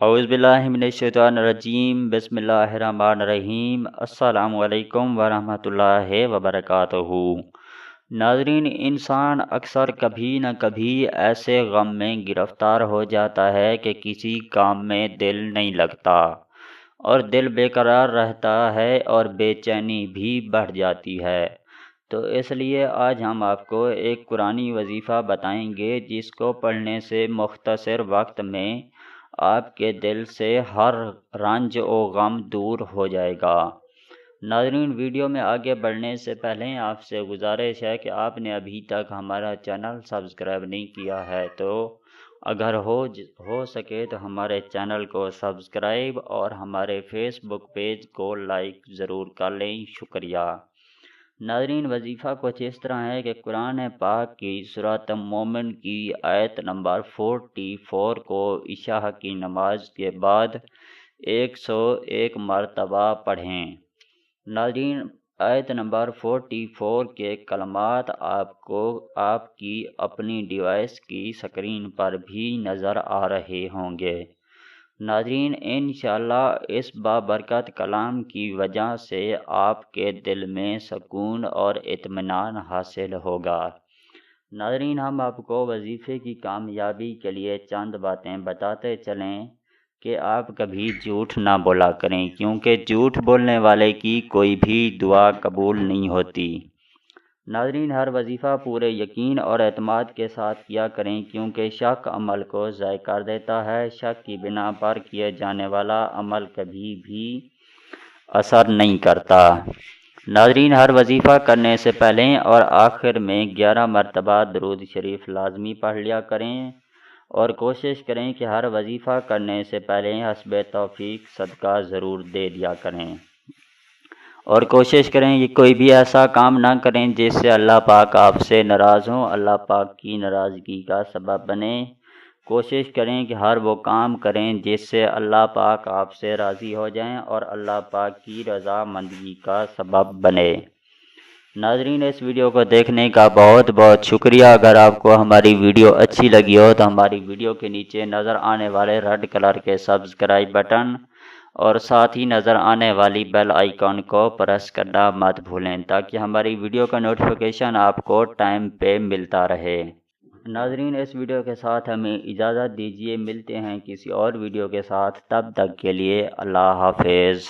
اعوذ باللہ من الشیطان الرجیم بسم اللہ الرحمن الرحیم السلام علیکم ورحمۃ اللہ وبرکاتہ۔ ناظرین، انسان اکثر کبھی نہ کبھی ایسے غم میں گرفتار ہو جاتا ہے کہ کسی کام میں دل نہیں لگتا اور دل بے قرار رہتا ہے اور بے چینی بھی بڑھ جاتی ہے۔ تو اس لیے آج ہم آپ کو ایک قرآنی وظیفہ بتائیں گے جس کو پڑھنے سے مختصر وقت میں آپ کے دل سے ہر رنج و غم دور ہو جائے گا۔ ناظرین، ویڈیو میں آگے بڑھنے سے پہلے آپ سے گزارش ہے کہ آپ نے ابھی تک ہمارا چینل سبسکرائب نہیں کیا ہے تو اگر ہو سکے تو ہمارے چینل کو سبسکرائب اور ہمارے فیس بک پیج کو لائک ضرور کر لیں۔ شکریہ۔ ناظرین، وظیفہ کچھ اس طرح ہے کہ قرآن پاک کی سورۃ مومن کی آیت نمبر 44 کو عشاء کی نماز کے بعد 101 مرتبہ پڑھیں۔ ناظرین، آیت نمبر 44 کے کلمات آپ کو آپ کی اپنی ڈیوائس کی سکرین پر بھی نظر آ رہے ہوں گے۔ ناظرین، انشاءاللہ اس بابرکت کلام کی وجہ سے آپ کے دل میں سکون اور اطمینان حاصل ہوگا۔ ناظرین، ہم آپ کو وظیفے کی کامیابی کے لیے چند باتیں بتاتے چلیں کہ آپ کبھی جھوٹ نہ بولا کریں، کیونکہ جھوٹ بولنے والے کی کوئی بھی دعا قبول نہیں ہوتی۔ ناظرین، ہر وظیفہ پورے یقین اور اعتماد کے ساتھ کیا کریں، کیونکہ شک عمل کو ضائع کر دیتا ہے۔ شک کی بنا پر کیے جانے والا عمل کبھی بھی اثر نہیں کرتا۔ ناظرین، ہر وظیفہ کرنے سے پہلے اور آخر میں 11 مرتبہ درود شریف لازمی پڑھ لیا کریں اور کوشش کریں کہ ہر وظیفہ کرنے سے پہلے حسب توفیق صدقہ ضرور دے دیا کریں اور کوشش کریں کہ کوئی بھی ایسا کام نہ کریں جس سے اللہ پاک آپ سے ناراض ہوں، اللہ پاک کی ناراضگی کا سبب بنے۔ کوشش کریں کہ ہر وہ کام کریں جس سے اللہ پاک آپ سے راضی ہو جائیں اور اللہ پاک کی رضا مندی کا سبب بنے۔ ناظرین، اس ویڈیو کو دیکھنے کا بہت بہت شکریہ۔ اگر آپ کو ہماری ویڈیو اچھی لگی ہو تو ہماری ویڈیو کے نیچے نظر آنے والے ریڈ کلر کے سبسکرائب بٹن اور ساتھ ہی نظر آنے والی بیل آئیکن کو پریس کرنا مت بھولیں تاکہ ہماری ویڈیو کا نوٹیفیکیشن آپ کو ٹائم پہ ملتا رہے۔ ناظرین، اس ویڈیو کے ساتھ ہمیں اجازت دیجیے، ملتے ہیں کسی اور ویڈیو کے ساتھ، تب تک کے لیے اللہ حافظ۔